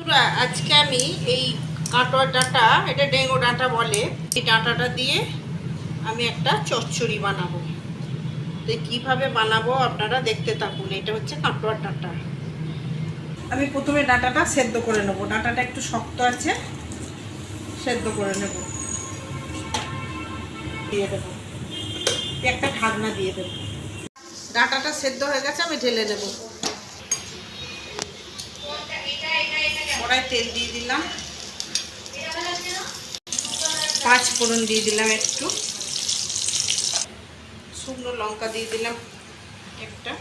আজকে আমি এই কাটোয়ার ডাঁটা, এটা ডেঙ্গু ডাঁটা বলে, এই ডাঁটাটা দিয়ে আমি একটা চচ্চড়ি বানাবো। তো কীভাবে বানাবো আপনারা দেখতে থাকুন। এটা হচ্ছে কাটোয়ার ডাঁটা। আমি প্রথমে ডাঁটাটা সেদ্ধ করে নেবো। ডাঁটাটা একটু শক্ত আছে, সেদ্ধ করে নেব। দিয়ে দেবো, একটা ঢাকনা দিয়ে দেবো। ডাঁটাটা সেদ্ধ হয়ে গেছে, আমি ঢেলে নেব। কড়াই তেল দিয়ে দিলাম, 5 ফোড়ন দিয়ে দিলাম, একটু শুকনো লঙ্কা দিয়ে দিলাম একটা।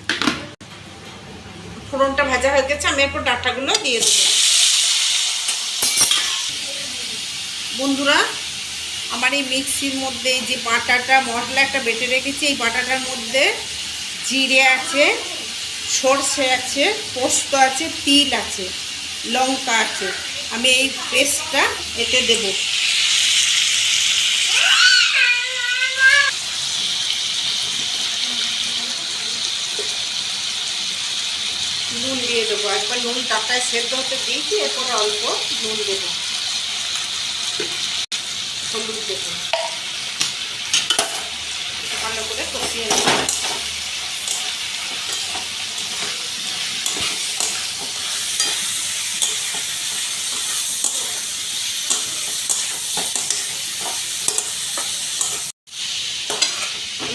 ফোড়নটা ভাজা হয়ে গেছে, আমি একটু ডাঁটাগুলো দিয়ে দেবো। বন্ধুরা, আমার এই মিক্সির মধ্যে এই যে বাটাটা মশলা একটা বেটে রেখেছি, এই বাটাটার মধ্যে জিরে আছে, সর্ষে আছে, পোস্ত আছে, তিল আছে, লঙ্কা আছে। আমি এই পেস্টটা এতে দেব। নুন দিয়ে দেবো। একবার নুন ডাঁটায় সেদ্ধ হতে দিয়েছি, এরপরে অল্প নুন দেবো, হলুদ দেবো। ভালো করে কষিয়ে নেব।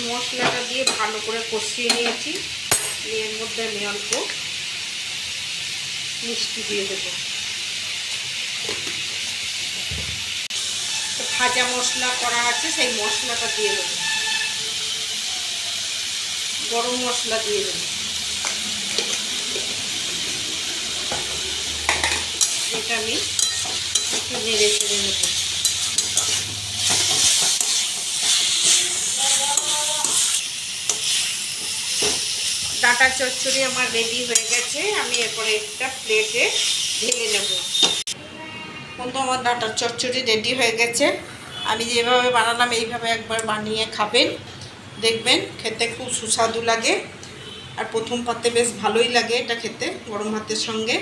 মশলাটা দিয়ে ভালো করে কষিয়ে নিয়েছি। এর মধ্যে আমি অল্প মিষ্টি দিয়ে দেবো। ভাজা মশলা করা আছে, সেই মশলাটা দিয়ে দেবো। গরম মশলা দিয়ে দেবো। এটা আমি একটু নেড়ে চেড়ে নেব। ডাঁটা চচ্চড়ি আমার রেডি হয়ে গেছে। আমি এরপরে একটা প্লেটে ঢেলে নেব। বন্ধু, আমার ডাঁটার চচ্চড়ি রেডি হয়ে গেছে। আমি যেভাবে বানালাম এইভাবে একবার বানিয়ে খাবেন, দেখবেন খেতে খুব সুস্বাদু লাগে। আর প্রথম পাতে বেশ ভালোই লাগে এটা খেতে, গরম ভাতের সঙ্গে।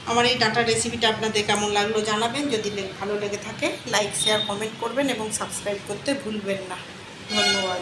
আমার এই ডাঁটার রেসিপিটা আপনাদের কেমন লাগলো জানাবেন। যদি ভালো লেগে থাকে লাইক, শেয়ার, কমেন্ট করবেন এবং সাবস্ক্রাইব করতে ভুলবেন না। ধন্যবাদ।